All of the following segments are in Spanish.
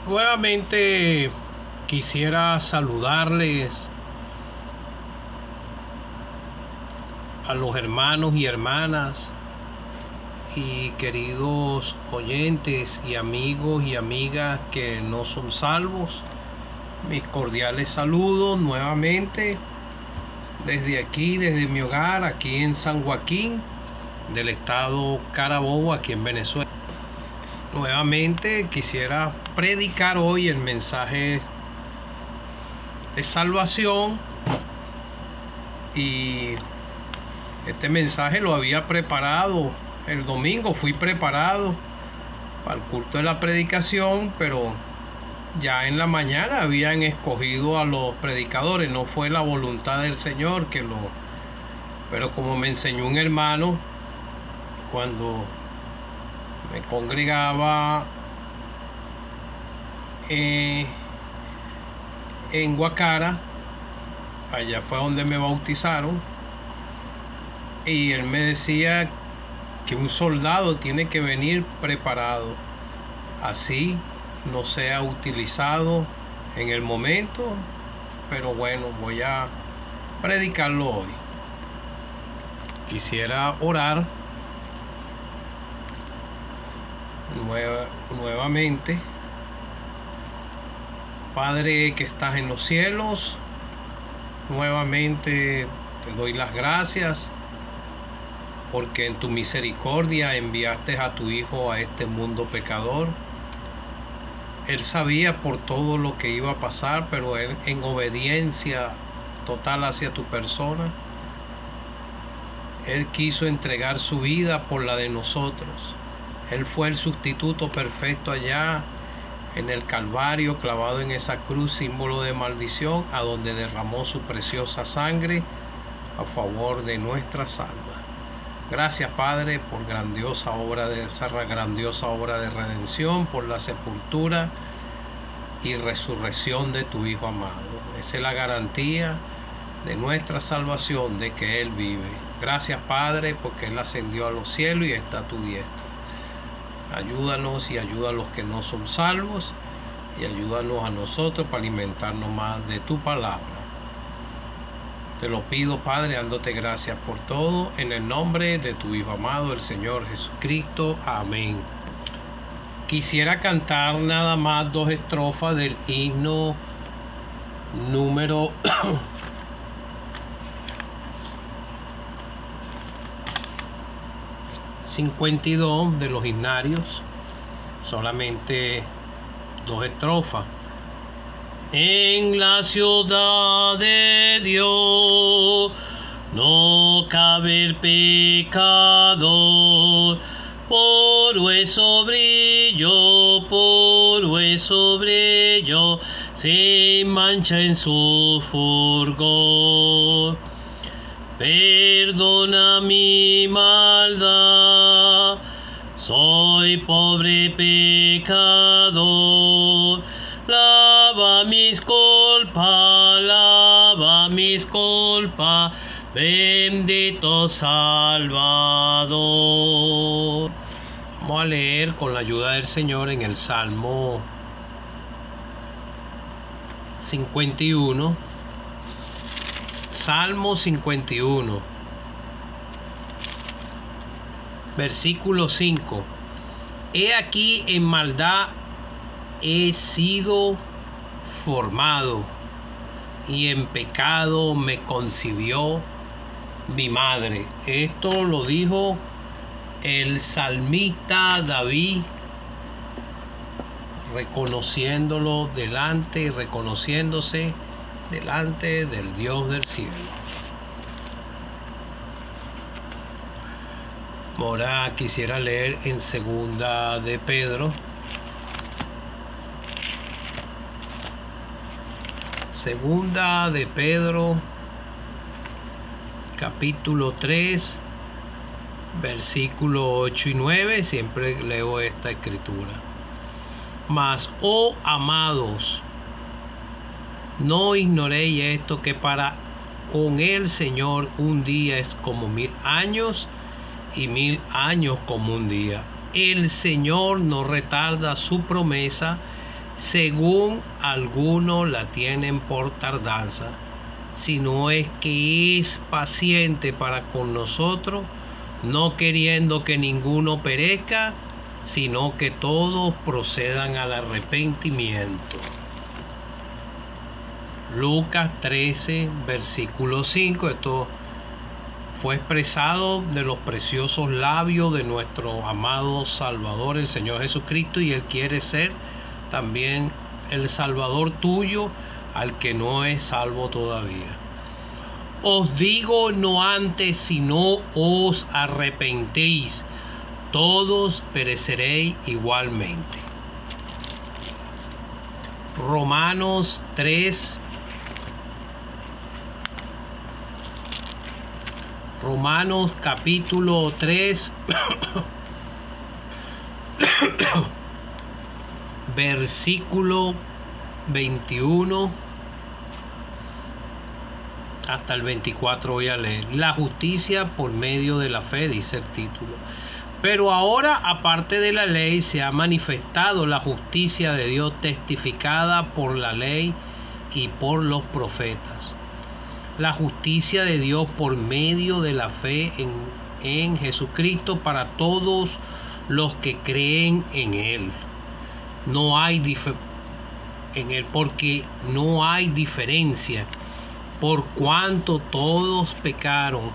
Nuevamente quisiera saludarles a los hermanos y hermanas y queridos oyentes y amigos y amigas que no son salvos. Mis cordiales saludos nuevamente desde aquí, desde mi hogar, aquí en San Joaquín, del estado Carabobo, aquí en Venezuela. Nuevamente quisiera predicar hoy el mensaje de salvación, y este mensaje lo había preparado el domingo. Fui preparado para el culto de la predicación, pero ya en la mañana habían escogido a los predicadores. No fue la voluntad del Señor pero como me enseñó un hermano cuando me congregaba en Guacara, allá fue donde me bautizaron, y él me decía que un soldado tiene que venir preparado, así no sea utilizado en el momento. Pero bueno, voy a predicarlo hoy. Quisiera orar nuevamente. Padre que estás en los cielos, nuevamente te doy las gracias porque en tu misericordia enviaste a tu Hijo a este mundo pecador. Él sabía por todo lo que iba a pasar, pero él, en obediencia total hacia tu persona, él quiso entregar su vida por la de nosotros. Él fue el sustituto perfecto allá en el Calvario, clavado en esa cruz, símbolo de maldición, a donde derramó su preciosa sangre a favor de nuestras almas. Gracias, Padre, por esa grandiosa obra de redención, por la sepultura y resurrección de tu Hijo amado. Esa es la garantía de nuestra salvación, de que Él vive. Gracias, Padre, porque Él ascendió a los cielos y está a tu diestra. Ayúdanos y ayuda a los que no son salvos, y ayúdanos a nosotros para alimentarnos más de tu palabra. Te lo pido, Padre, dándote gracias por todo, en el nombre de tu Hijo amado, el Señor Jesucristo. Amén. Quisiera cantar nada más 2 estrofas del himno número 52 de los himnarios. Solamente 2 estrofas. En la ciudad de Dios no cabe el pecador, por hueso brillo se mancha en su fulgor. Perdona mi maldad, soy pobre pecador. Lava mis culpas, bendito Salvador. Vamos a leer con la ayuda del Señor en el Salmo 51. Salmo 51, versículo 5. He aquí, en maldad he sido formado, y en pecado me concibió mi madre. Esto lo dijo el salmista David, reconociéndose delante del Dios del cielo. Ahora quisiera leer en Segunda de Pedro. Segunda de Pedro, capítulo 3, versículos 8 y 9. Siempre leo esta escritura. Mas, oh amados, no ignoréis esto, que para con el Señor un día es como 1000 años, y 1000 años como un día. El Señor no retarda su promesa, según algunos la tienen por tardanza, sino es que es paciente para con nosotros, no queriendo que ninguno perezca, sino que todos procedan al arrepentimiento. Lucas 13, versículo 5. Esto fue expresado de los preciosos labios de nuestro amado Salvador, el Señor Jesucristo, y Él quiere ser también el Salvador tuyo, al que no es salvo todavía. Os digo no antes, si no os arrepentéis, todos pereceréis igualmente. Romanos 3, Romanos capítulo 3, versículo 21 hasta el 24 voy a leer. La justicia por medio de la fe, dice el título. Pero ahora, aparte de la ley, se ha manifestado la justicia de Dios, testificada por la ley y por los profetas. La justicia de Dios por medio de la fe en Jesucristo para todos los que creen en Él. No hay en Él, porque no hay diferencia, por cuanto todos pecaron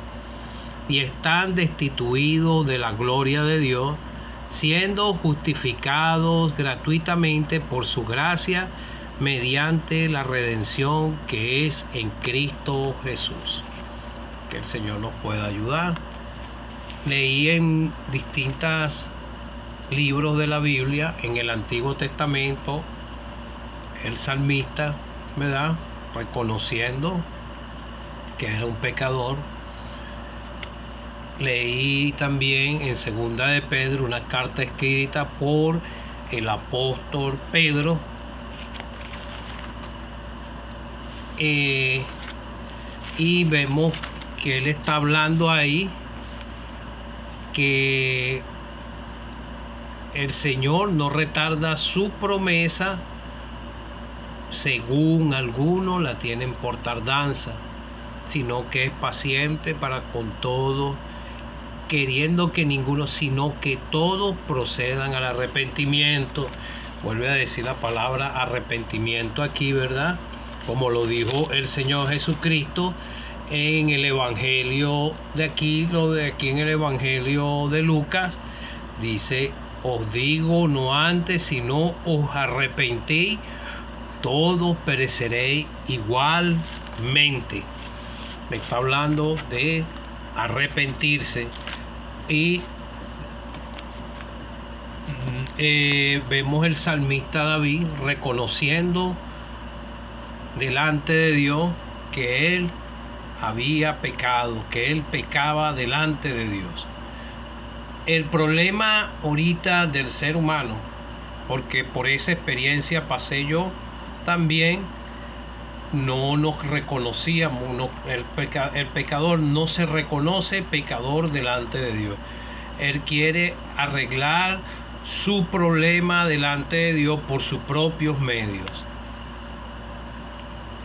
y están destituidos de la gloria de Dios, siendo justificados gratuitamente por su gracia, mediante la redención que es en Cristo Jesús. Que el Señor nos pueda ayudar. Leí en distintos libros de la Biblia, en el Antiguo Testamento, el salmista, ¿verdad?, reconociendo que era un pecador. Leí también en Segunda de Pedro una carta escrita por el apóstol Pedro, y vemos que él está hablando ahí que el Señor no retarda su promesa, según algunos la tienen por tardanza, sino que es paciente para con todos, queriendo que ninguno, sino que todos procedan al arrepentimiento. Vuelve a decir la palabra arrepentimiento aquí, ¿verdad?, como lo dijo el Señor Jesucristo en el Evangelio de aquí, en el Evangelio de Lucas, dice: os digo no antes, si no os arrepentéis, todos pereceréis igualmente. Me está hablando de arrepentirse. Y vemos el salmista David reconociendo delante de Dios que él había pecado, que él pecaba delante de Dios. El problema ahorita del ser humano, porque por esa experiencia pasé yo también, no nos reconocíamos, el pecador no se reconoce pecador delante de Dios. Él quiere arreglar su problema delante de Dios por sus propios medios,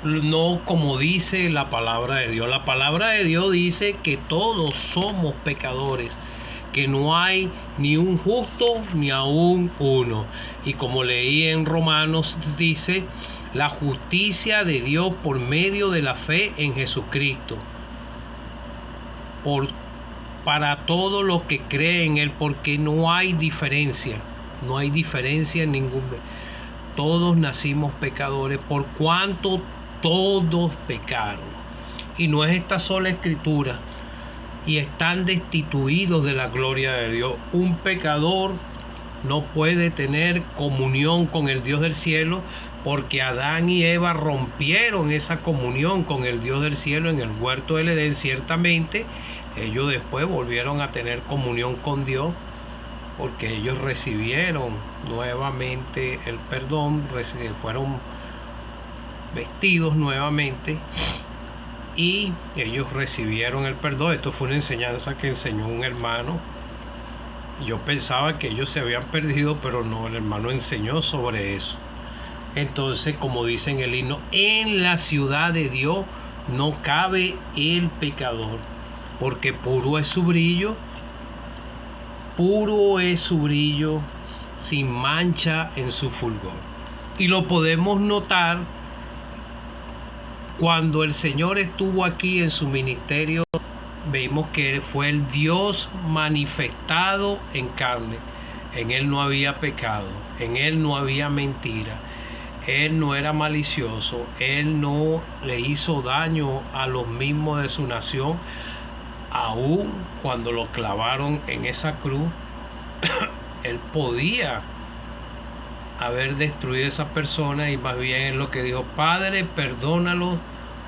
no como dice la palabra de Dios. La palabra de Dios dice que todos somos pecadores, que no hay ni un justo ni aún uno. Y como leí en Romanos, dice la justicia de Dios por medio de la fe en Jesucristo, para todos los que creen en Él, porque no hay diferencia, no hay diferencia en ningún. Todos nacimos pecadores, por cuanto todos pecaron. Y no es esta sola escritura, y están destituidos de la gloria de Dios. Un pecador no puede tener comunión con el Dios del cielo, porque Adán y Eva rompieron esa comunión con el Dios del cielo en el huerto del Edén. Ciertamente ellos después volvieron a tener comunión con Dios, porque ellos recibieron nuevamente el perdón, fueron vestidos nuevamente y ellos recibieron el perdón. Esto fue una enseñanza que enseñó un hermano. Yo pensaba que ellos se habían perdido, pero no, el hermano enseñó sobre eso. Entonces, como dice en el himno, en la ciudad de Dios no cabe el pecador, porque puro es su brillo, sin mancha en su fulgor. Y lo podemos notar cuando el Señor estuvo aquí en su ministerio. Vemos que fue el Dios manifestado en carne. En Él no había pecado, en Él no había mentira, Él no era malicioso, Él no le hizo daño a los mismos de su nación. Aún cuando lo clavaron en esa cruz, Él podía haber destruido a esa persona, y más bien es lo que dijo: Padre, perdónalos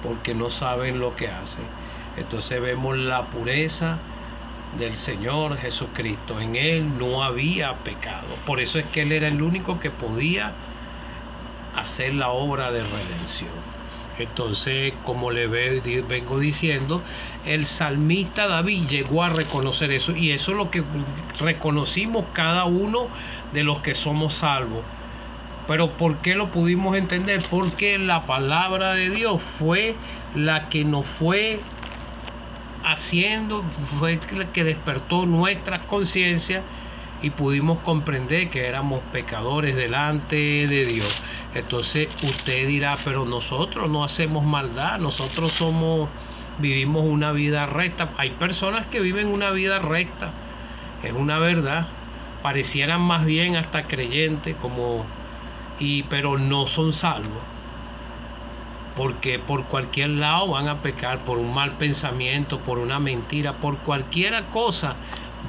porque no saben lo que hacen. Entonces vemos la pureza del Señor Jesucristo. En Él no había pecado. Por eso es que Él era el único que podía hacer la obra de redención. Entonces, como le vengo diciendo, el salmista David llegó a reconocer eso, y eso es lo que reconocimos cada uno de los que somos salvos. Pero ¿por qué lo pudimos entender? Porque la palabra de Dios fue la que nos fue haciendo, fue la que despertó nuestras conciencias, y pudimos comprender que éramos pecadores delante de Dios. Entonces usted dirá: pero nosotros no hacemos maldad, nosotros vivimos una vida recta. Hay personas que viven una vida recta, es una verdad, parecieran más bien hasta creyentes, pero no son salvos, porque por cualquier lado van a pecar, por un mal pensamiento, por una mentira, por cualquier cosa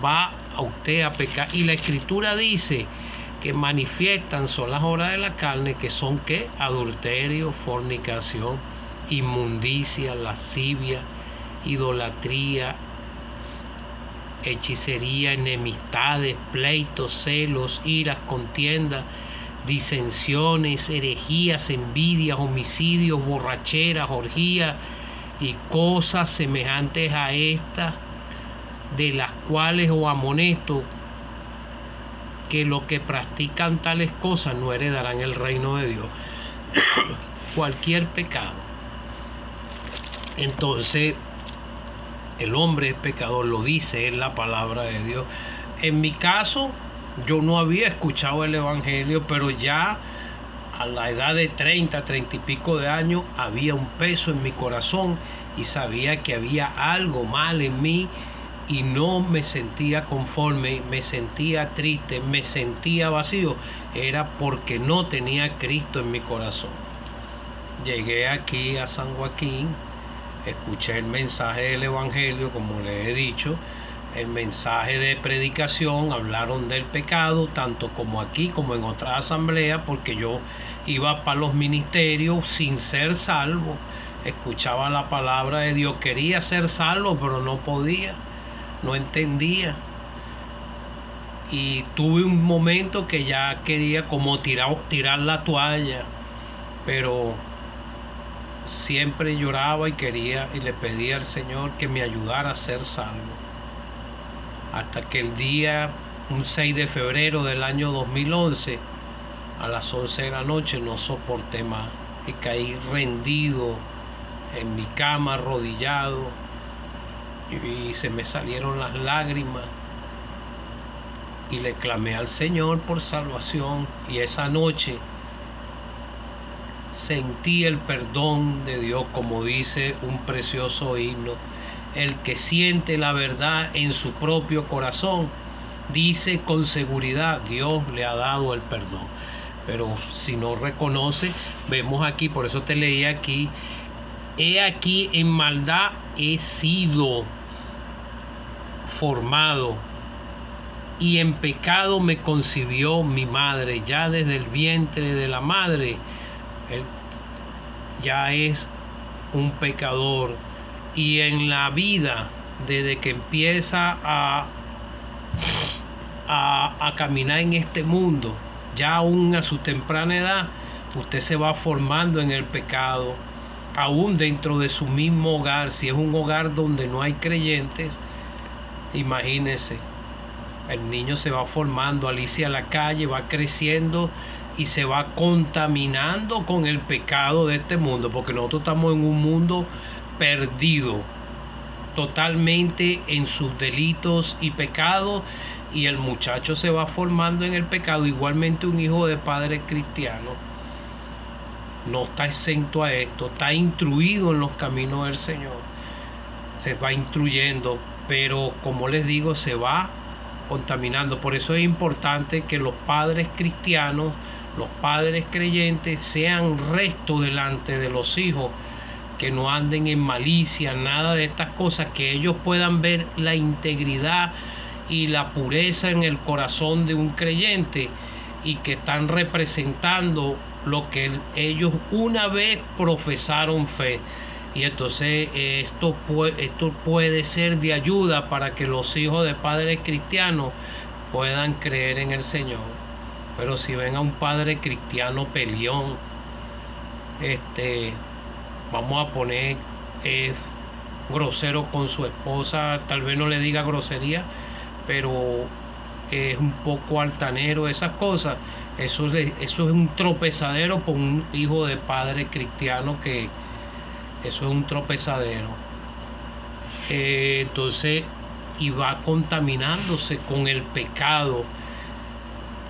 va a usted a pecar. Y la Escritura dice que manifiestan son las obras de la carne, que son ¿qué? Adulterio, fornicación, inmundicia, lascivia, idolatría, hechicería, enemistades, pleitos, celos, iras, contiendas, disensiones, herejías, envidias, homicidios, borracheras, orgías y cosas semejantes a estas, de las cuales os amonesto que los que practican tales cosas no heredarán el reino de Dios. Cualquier pecado. Entonces, el hombre es pecador, lo dice en la palabra de Dios. En mi caso, yo no había escuchado el Evangelio, pero ya a la edad de 30 y pico de años había un peso en mi corazón, y sabía que había algo mal en mí, y no me sentía conforme, me sentía triste, me sentía vacío. Era porque no tenía Cristo en mi corazón. Llegué aquí a San Joaquín, escuché el mensaje del Evangelio, como les he dicho, el mensaje de predicación, hablaron del pecado, tanto como aquí como en otras asambleas, porque yo iba para los ministerios sin ser salvo, escuchaba la palabra de Dios, quería ser salvo, pero no podía, no entendía. Y tuve un momento que ya quería como tirar la toalla, pero siempre lloraba y le pedía al Señor que me ayudara a ser salvo. Hasta que un 6 de febrero del año 2011, a las 11 de la noche, no soporté más y caí rendido en mi cama, arrodillado, y se me salieron las lágrimas, y le clamé al Señor por salvación. Y esa noche sentí el perdón de Dios, como dice un precioso himno: el que siente la verdad en su propio corazón, dice con seguridad, Dios le ha dado el perdón. Pero si no reconoce, vemos aquí, por eso te leí aquí: he aquí en maldad he sido formado, y en pecado me concibió mi madre. Ya desde el vientre de la madre, él ya es un pecador. Y en la vida, desde que empieza a caminar en este mundo, ya aún a su temprana edad, usted se va formando en el pecado, aún dentro de su mismo hogar. Si es un hogar donde no hay creyentes, imagínese, el niño se va formando, Alicia a la calle, va creciendo y se va contaminando con el pecado de este mundo, porque nosotros estamos en un mundo perdido totalmente en sus delitos y pecados, y el muchacho se va formando en el pecado. Igualmente un hijo de padre cristiano no está exento a esto, está instruido en los caminos del Señor, se va instruyendo, pero como les digo, se va contaminando. Por eso es importante que los padres cristianos, los padres creyentes, sean rectos delante de los hijos, que no anden en malicia, nada de estas cosas, que ellos puedan ver la integridad y la pureza en el corazón de un creyente, y que están representando lo que ellos una vez profesaron fe. Y entonces esto puede ser de ayuda para que los hijos de padres cristianos puedan creer en el Señor. Pero si ven a un padre cristiano peleón, vamos a poner grosero con su esposa, tal vez no le diga grosería, pero es un poco altanero, esas cosas, eso es un tropezadero por un hijo de padre cristiano, que eso es un tropezadero. Entonces, y va contaminándose con el pecado,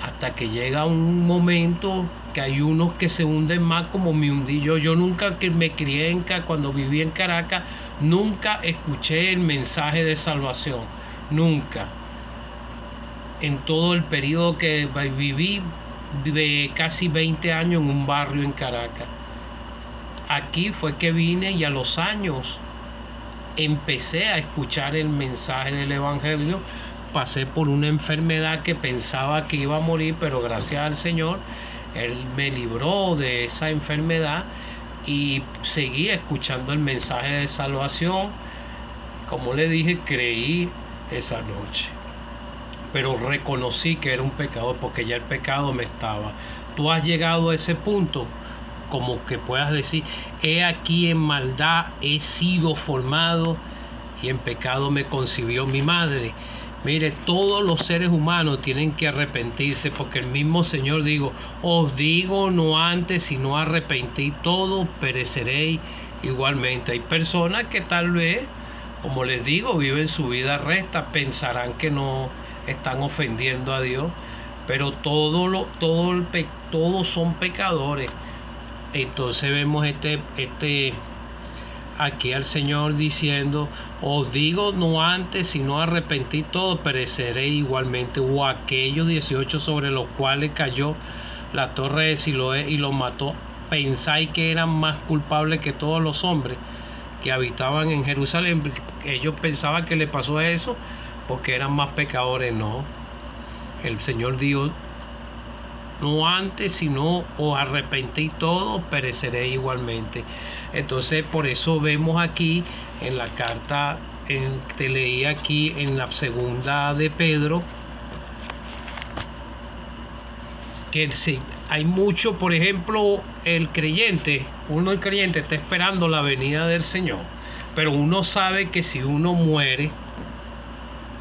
hasta que llega un momento que hay unos que se hunden más, como me hundí yo. Yo nunca, que me crié cuando viví en Caracas, nunca escuché el mensaje de salvación, nunca. En todo el periodo que viví, de casi 20 años en un barrio en Caracas. Aquí fue que vine, y a los años empecé a escuchar el mensaje del Evangelio. Pasé por una enfermedad que pensaba que iba a morir, pero gracias al Señor, Él me libró de esa enfermedad, y seguí escuchando el mensaje de salvación. Como le dije, creí esa noche, pero reconocí que era un pecador, porque ya el pecado me estaba. Tú has llegado a ese punto, como que puedas decir: he aquí en maldad he sido formado, y en pecado me concibió mi madre. Mire, todos los seres humanos tienen que arrepentirse, porque el mismo Señor dijo: os digo no antes, sino arrepentid, todos pereceréis igualmente. Hay personas que tal vez, como les digo, viven su vida recta, pensarán que no están ofendiendo a Dios, pero todos son pecadores. Entonces vemos aquí al Señor diciendo: os digo no antes, sino arrepentid, todos pereceréis igualmente. O aquellos 18 sobre los cuales cayó la torre de Siloé y los mató, ¿pensáis que eran más culpables que todos los hombres que habitaban en Jerusalén? Ellos pensaban que le pasó eso porque eran más pecadores. No, el Señor dijo: no antes, sino os arrepentís todos, pereceréis igualmente. Entonces, por eso vemos aquí en la carta, te leí aquí en la segunda de Pedro, que hay mucho, por ejemplo, el creyente está esperando la venida del Señor, pero uno sabe que si uno muere,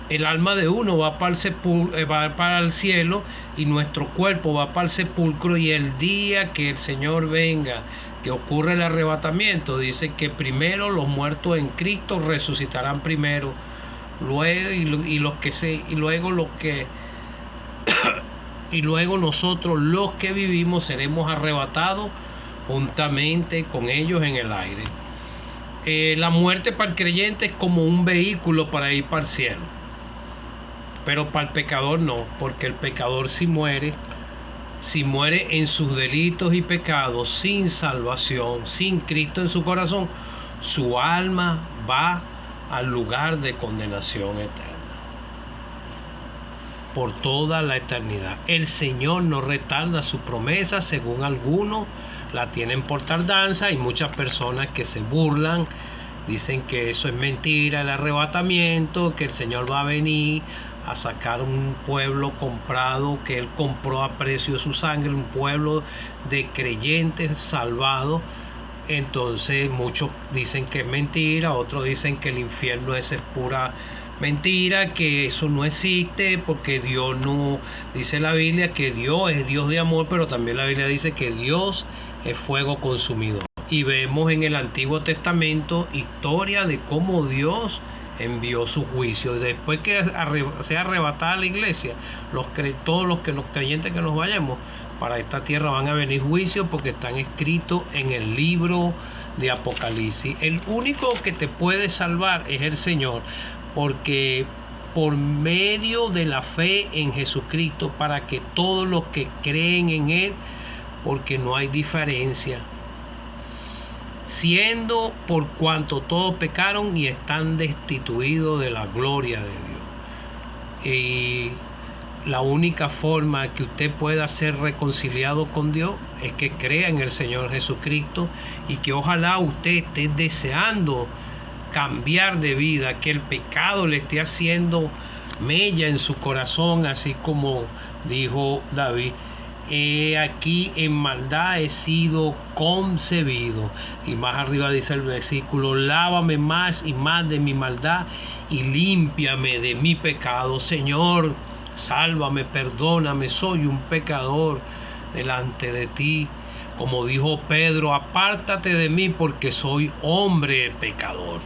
el alma de uno va para el cielo, y nuestro cuerpo va para el sepulcro, y el día que el Señor venga, que ocurre el arrebatamiento, dice que primero los muertos en Cristo resucitarán primero, luego nosotros, los que vivimos, seremos arrebatados juntamente con ellos en el aire. La muerte para el creyente es como un vehículo para ir para el cielo, pero para el pecador no, porque el pecador si muere en sus delitos y pecados, sin salvación, sin Cristo en su corazón, su alma va al lugar de condenación eterna por toda la eternidad. El Señor no retarda su promesa, según algunos la tienen por tardanza. Hay muchas personas que se burlan, dicen que eso es mentira, el arrebatamiento, que el Señor va a venir a sacar un pueblo comprado, que Él compró a precio de su sangre, un pueblo de creyentes salvados. Entonces muchos dicen que es mentira, otros dicen que el infierno es pura Mentira, que eso no existe, porque Dios no, dice la Biblia que Dios es Dios de amor, pero también la Biblia dice que Dios es fuego consumidor. Y vemos en el Antiguo Testamento historia de cómo Dios envió su juicio. Después que sea arrebatada la iglesia, todos los creyentes que nos vayamos para esta tierra, van a venir juicios porque están escritos en el libro de Apocalipsis. El único que te puede salvar es el Señor, porque por medio de la fe en Jesucristo, para que todos los que creen en Él, porque no hay diferencia, siendo por cuanto todos pecaron y están destituidos de la gloria de Dios. Y la única forma que usted pueda ser reconciliado con Dios es que crea en el Señor Jesucristo, y que ojalá usted esté deseando cambiar de vida, que el pecado le esté haciendo mella en su corazón, así como dijo David: aquí en maldad he sido concebido. Y más arriba dice el versículo: lávame más y más de mi maldad y límpiame de mi pecado. Señor, sálvame, perdóname, soy un pecador delante de ti. Como dijo Pedro: apártate de mí porque soy hombre pecador.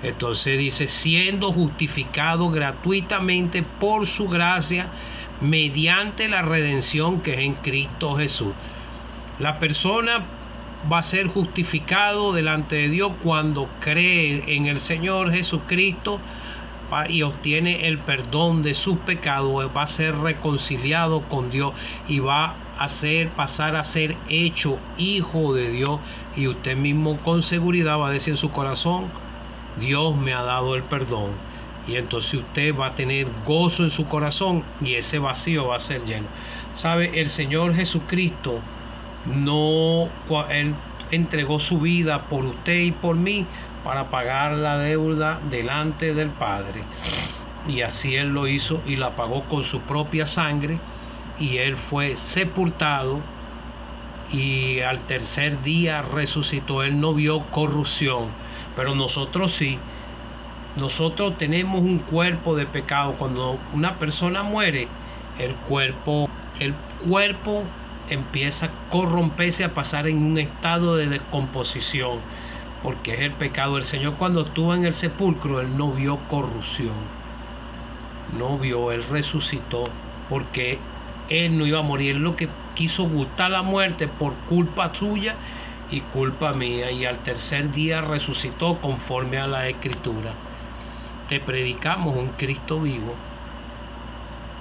Entonces dice: siendo justificado gratuitamente por su gracia, mediante la redención que es en Cristo Jesús. La persona va a ser justificado delante de Dios cuando cree en el Señor Jesucristo y obtiene el perdón de sus pecados. Va a ser reconciliado con Dios y va a pasar a ser hecho hijo de Dios. Y usted mismo con seguridad va a decir en su corazón: Dios me ha dado el perdón. Y entonces usted va a tener gozo en su corazón y ese vacío va a ser lleno. ¿Sabe? El Señor Jesucristo Él entregó su vida por usted y por mí para pagar la deuda delante del Padre. Y así Él lo hizo y la pagó con su propia sangre. Y Él fue sepultado y al tercer día resucitó. Él no vio corrupción, pero nosotros sí. Nosotros tenemos un cuerpo de pecado. Cuando una persona muere, el cuerpo empieza a corromperse, a pasar en un estado de descomposición, porque es el pecado. El Señor, cuando estuvo en el sepulcro, Él no vio corrupción, Él resucitó, porque Él no iba a morir. Él lo que quiso gustar la muerte por culpa suya y culpa mía, y al tercer día resucitó conforme a la Escritura. Te predicamos un Cristo vivo.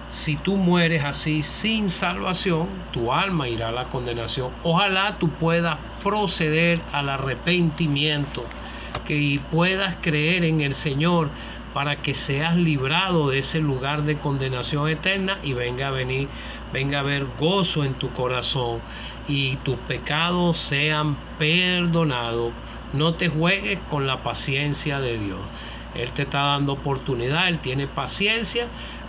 Si tú mueres así sin salvación, tu alma irá a la condenación. Ojalá tú puedas proceder al arrepentimiento, y puedas creer en el Señor para que seas librado de ese lugar de condenación eterna y venga a haber gozo en tu corazón y tus pecados sean perdonados. No te juegues con la paciencia de Dios. Él te está dando oportunidad, Él tiene paciencia,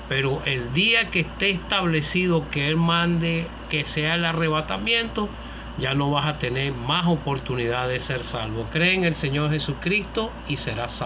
pero el día que esté establecido que Él mande que sea el arrebatamiento, ya no vas a tener más oportunidad de ser salvo. Cree en el Señor Jesucristo y serás salvo.